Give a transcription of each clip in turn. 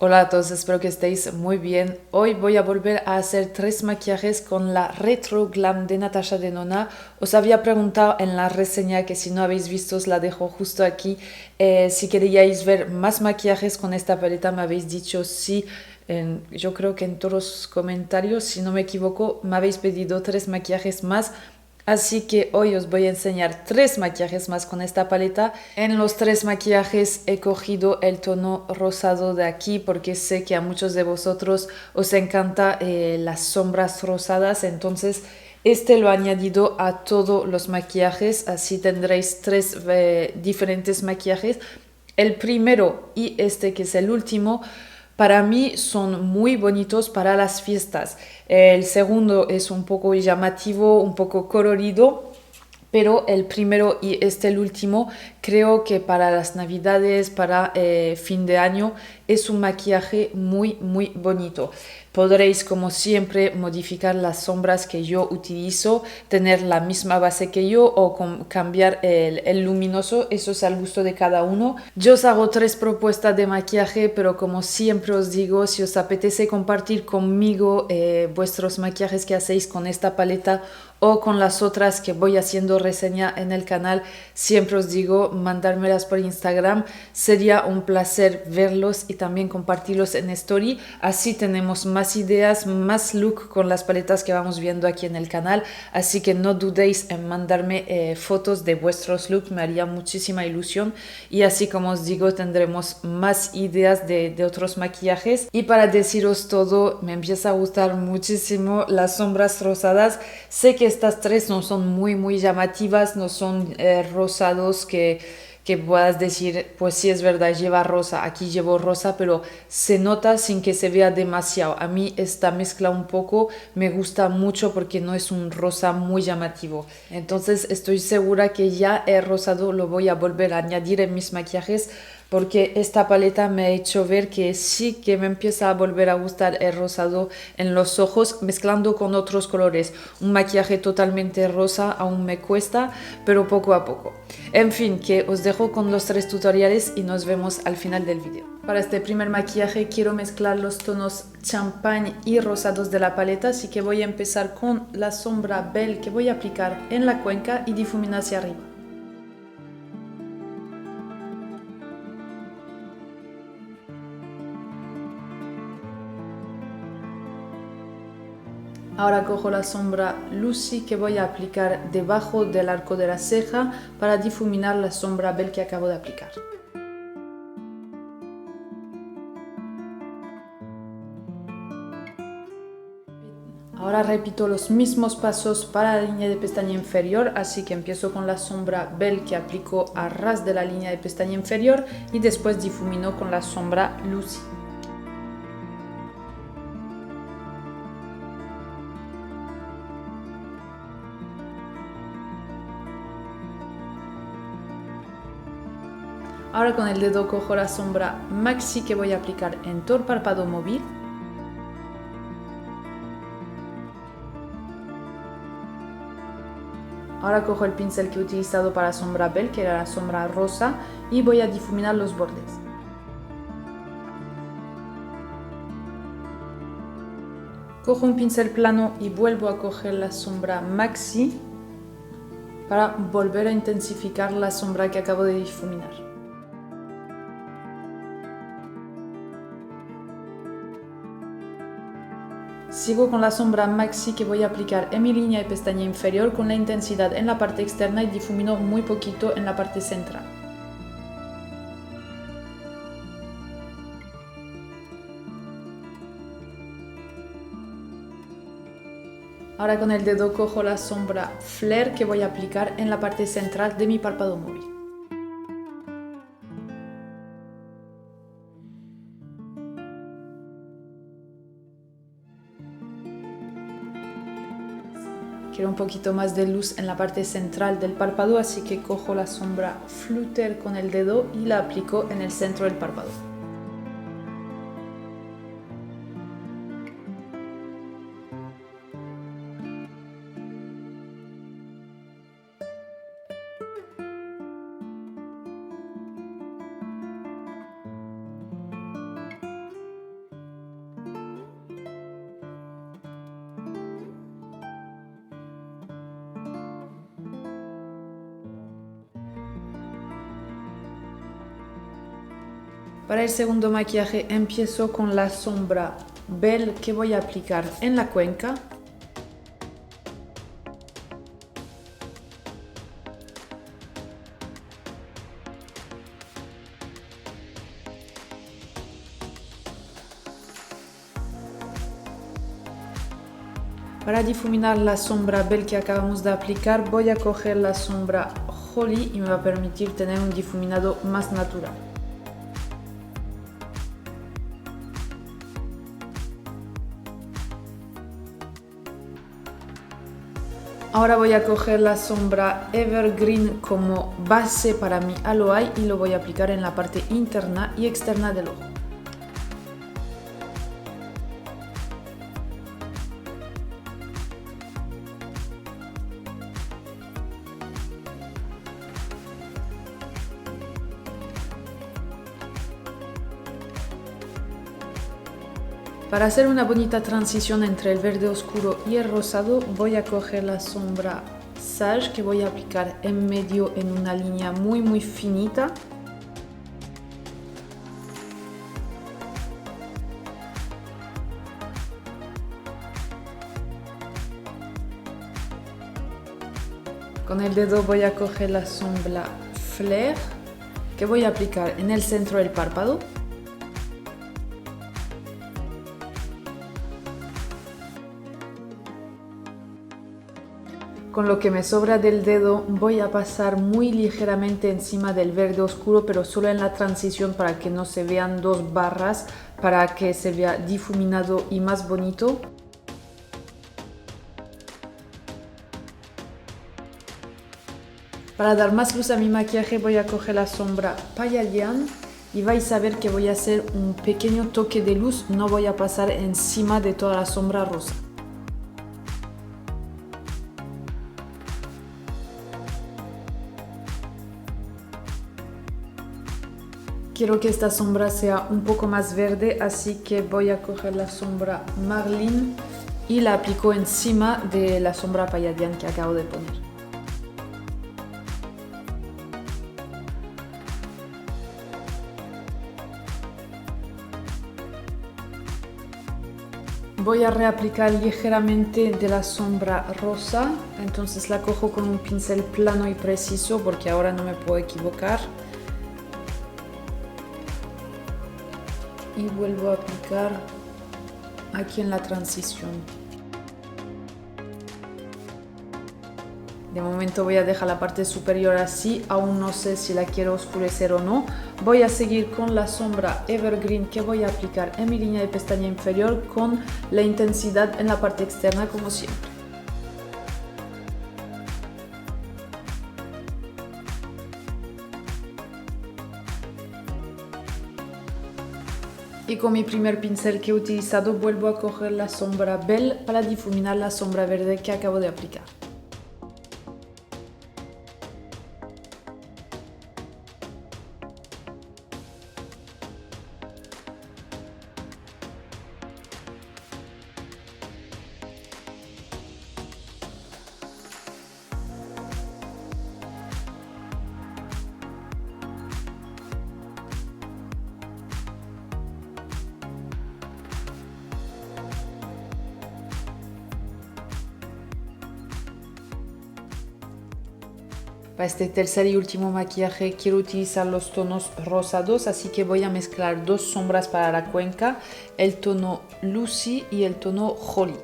Hola a todos, espero que estéis muy bien. Hoy voy a volver a hacer 3 maquillajes con la Retro Glam de Natasha Denona. Os había preguntado en la reseña que si no habéis visto os la dejo justo aquí. Si queríais ver más maquillajes con esta paleta me habéis dicho sí. Yo creo que en todos los comentarios, si no me equivoco, me habéis pedido 3 maquillajes más. Así que hoy os voy a enseñar 3 maquillajes más con esta paleta. En los 3 maquillajes he cogido el tono rosado de aquí porque sé que a muchos de vosotros os encanta las sombras rosadas. Entonces este lo he añadido a todos los maquillajes. Así tendréis 3 diferentes maquillajes. El primero y este que es el último para mí son muy bonitos para las fiestas. El segundo es un poco llamativo, un poco colorido, pero el primero y el último creo que para las navidades, para fin de año, es un maquillaje muy bonito. Podréis como siempre modificar las sombras que yo utilizo, tener la misma base que yo o cambiar el luminoso, eso es al gusto de cada uno. Yo os hago 3 propuestas de maquillaje, pero como siempre os digo, si os apetece compartir conmigo vuestros maquillajes que hacéis con esta paleta o con las otras que voy haciendo reseña en el canal, siempre os digo mandármelas por Instagram. Sería un placer verlos y también compartirlos en story. Así tenemos más ideas, más look con las paletas que vamos viendo aquí en el canal. Así que no dudéis en mandarme fotos de vuestros looks, me haría muchísima ilusión. Y así como os digo, tendremos más ideas de otros maquillajes. Y para deciros todo, me empieza a gustar muchísimo las sombras rosadas. Sé que estas 3 no son muy llamativas, no son rosados que puedas decir, pues sí es verdad, lleva rosa, aquí llevo rosa, pero se nota sin que se vea demasiado. A mí esta mezcla un poco me gusta mucho porque no es un rosa muy llamativo. Entonces estoy segura que ya el rosado lo voy a volver a añadir en mis maquillajes porque esta paleta me ha hecho ver que sí que me empieza a volver a gustar el rosado en los ojos mezclando con otros colores. Un maquillaje totalmente rosa aún me cuesta, pero poco a poco. En fin, que os dejo con los 3 tutoriales y nos vemos al final del vídeo. Para este primer maquillaje quiero mezclar los tonos champagne y rosados de la paleta, así que voy a empezar con la sombra Belle que voy a aplicar en la cuenca y difuminar hacia arriba. Ahora cojo la sombra Lucy que voy a aplicar debajo del arco de la ceja para difuminar la sombra Belle que acabo de aplicar. Ahora repito los mismos pasos para la línea de pestaña inferior, así que empiezo con la sombra Belle que aplico a ras de la línea de pestaña inferior y después difumino con la sombra Lucy. Ahora con el dedo cojo la sombra Maxi que voy a aplicar en todo el párpado móvil. Ahora cojo el pincel que he utilizado para la sombra Belle, que era la sombra rosa, y voy a difuminar los bordes. Cojo un pincel plano y vuelvo a coger la sombra Maxi para volver a intensificar la sombra que acabo de difuminar. Sigo con la sombra Maxi que voy a aplicar en mi línea de pestaña inferior con la intensidad en la parte externa y difumino muy poquito en la parte central. Ahora con el dedo cojo la sombra Flare que voy a aplicar en la parte central de mi párpado móvil. Quiero un poquito más de luz en la parte central del párpado, así que cojo la sombra Flutter con el dedo y la aplico en el centro del párpado. Para el segundo maquillaje empiezo con la sombra Belle que voy a aplicar en la cuenca. Para difuminar la sombra Belle que acabamos de aplicar, voy a coger la sombra Holly y me va a permitir tener un difuminado más natural. Ahora voy a coger la sombra Evergreen como base para mi Aloe Eye y lo voy a aplicar en la parte interna y externa del ojo. Para hacer una bonita transición entre el verde oscuro y el rosado, voy a coger la sombra Sage que voy a aplicar en medio en una línea muy finita. Con el dedo voy a coger la sombra Flare que voy a aplicar en el centro del párpado. Con lo que me sobra del dedo voy a pasar muy ligeramente encima del verde oscuro, pero solo en la transición para que no se vean dos barras, para que se vea difuminado y más bonito. Para dar más luz a mi maquillaje voy a coger la sombra Palladian y vais a ver que voy a hacer un pequeño toque de luz, no voy a pasar encima de toda la sombra rosa. Quiero que esta sombra sea un poco más verde, así que voy a coger la sombra Marlin y la aplico encima de la sombra Palladian que acabo de poner. Voy a reaplicar ligeramente de la sombra rosa, entonces la cojo con un pincel plano y preciso porque ahora no me puedo equivocar. Y vuelvo a aplicar aquí en la transición. De momento voy a dejar la parte superior así, aún no sé si la quiero oscurecer o no. Voy a seguir con la sombra Evergreen que voy a aplicar en mi línea de pestaña inferior con la intensidad en la parte externa como siempre. Y con mi primer pincel que he utilizado vuelvo a coger la sombra Belle para difuminar la sombra verde que acabo de aplicar. Para este tercer y último maquillaje quiero utilizar los tonos rosados, así que voy a mezclar dos sombras para la cuenca, el tono Lucy y el tono Holly.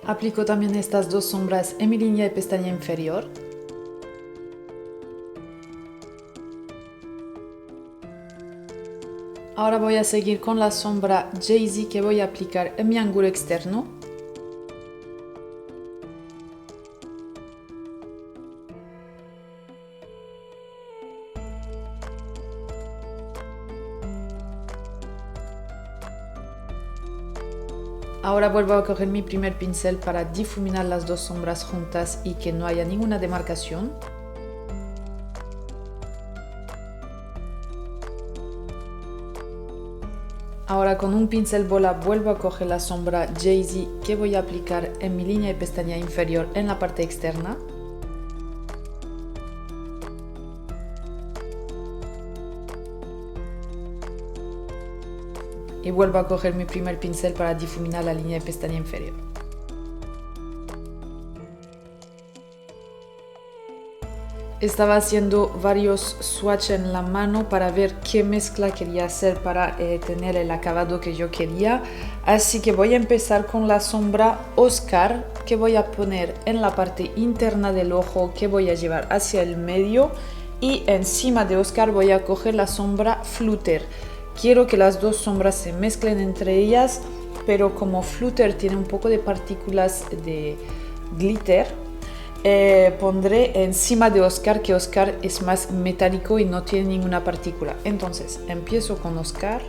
Aplico también estas dos sombras en mi línea de pestaña inferior. Ahora voy a seguir con la sombra Jay-Z que voy a aplicar en mi ángulo externo. Ahora vuelvo a coger mi primer pincel para difuminar las dos sombras juntas y que no haya ninguna demarcación. Ahora con un pincel bola vuelvo a coger la sombra Jay-Z que voy a aplicar en mi línea de pestaña inferior en la parte externa. Y vuelvo a coger mi primer pincel para difuminar la línea de pestaña inferior. Estaba haciendo varios swatches en la mano para ver qué mezcla quería hacer para tener el acabado que yo quería. Así que voy a empezar con la sombra Oscar que voy a poner en la parte interna del ojo, que voy a llevar hacia el medio. Y encima de Oscar voy a coger la sombra Flutter. Quiero que las dos sombras se mezclen entre ellas, pero como Flutter tiene un poco de partículas de glitter, pondré encima de Oscar, que Oscar es más metálico y no tiene ninguna partícula. Entonces empiezo con Oscar.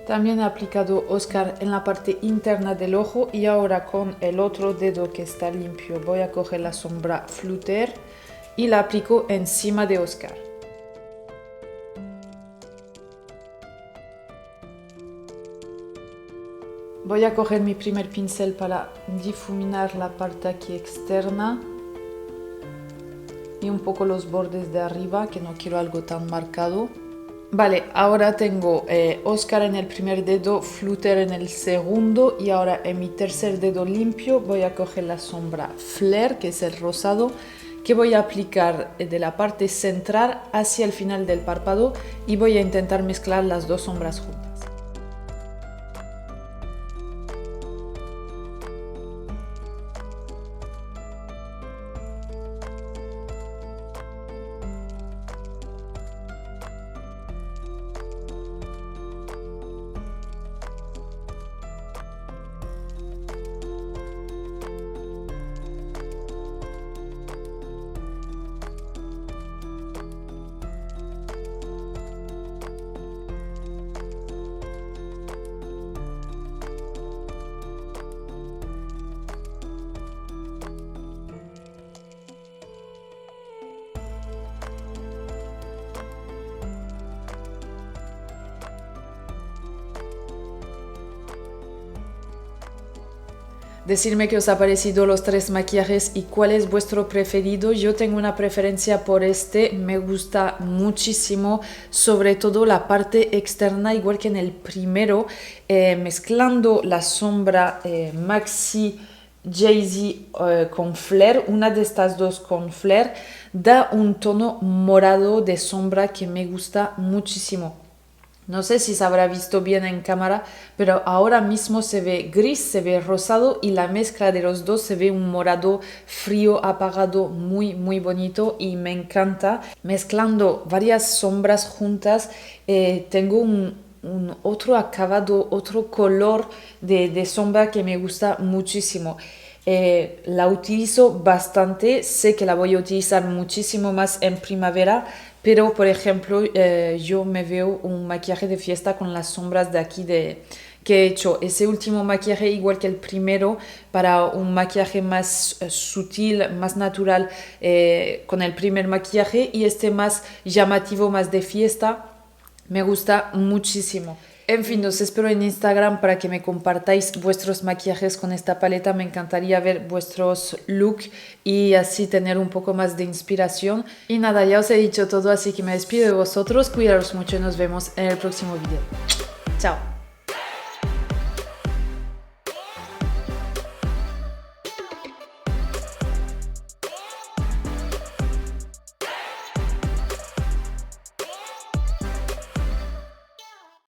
También he aplicado Oscar en la parte interna del ojo y ahora con el otro dedo que está limpio voy a coger la sombra Flutter y la aplico encima de Oscar. Voy a coger mi primer pincel para difuminar la parte aquí externa y un poco los bordes de arriba, que no quiero algo tan marcado. Vale, ahora tengo Oscar en el primer dedo, Flutter en el segundo y ahora en mi tercer dedo limpio voy a coger la sombra Flare, que es el rosado, que voy a aplicar de la parte central hacia el final del párpado y voy a intentar mezclar las dos sombras juntas. Decidme qué os ha parecido los tres maquillajes y cuál es vuestro preferido. Yo tengo una preferencia por este, me gusta muchísimo, sobre todo la parte externa, igual que en el primero, mezclando la sombra Maxi Jay-Z con Flare, una de estas dos con Flare, da un tono morado de sombra que me gusta muchísimo. No sé si se habrá visto bien en cámara, pero ahora mismo se ve gris, se ve rosado y la mezcla de los dos se ve un morado frío, apagado, muy muy bonito y me encanta. Mezclando varias sombras juntas, tengo un otro acabado, otro color de sombra que me gusta muchísimo. La utilizo bastante, sé que la voy a utilizar muchísimo más en primavera, pero por ejemplo yo me veo un maquillaje de fiesta con las sombras de aquí que he hecho. Ese último maquillaje, igual que el primero, para un maquillaje más sutil, más natural con el primer maquillaje, y este más llamativo, más de fiesta, me gusta muchísimo. En fin, os espero en Instagram para que me compartáis vuestros maquillajes con esta paleta. Me encantaría ver vuestros looks y así tener un poco más de inspiración. Y nada, ya os he dicho todo, así que me despido de vosotros. Cuidaros mucho y nos vemos en el próximo video. Chao.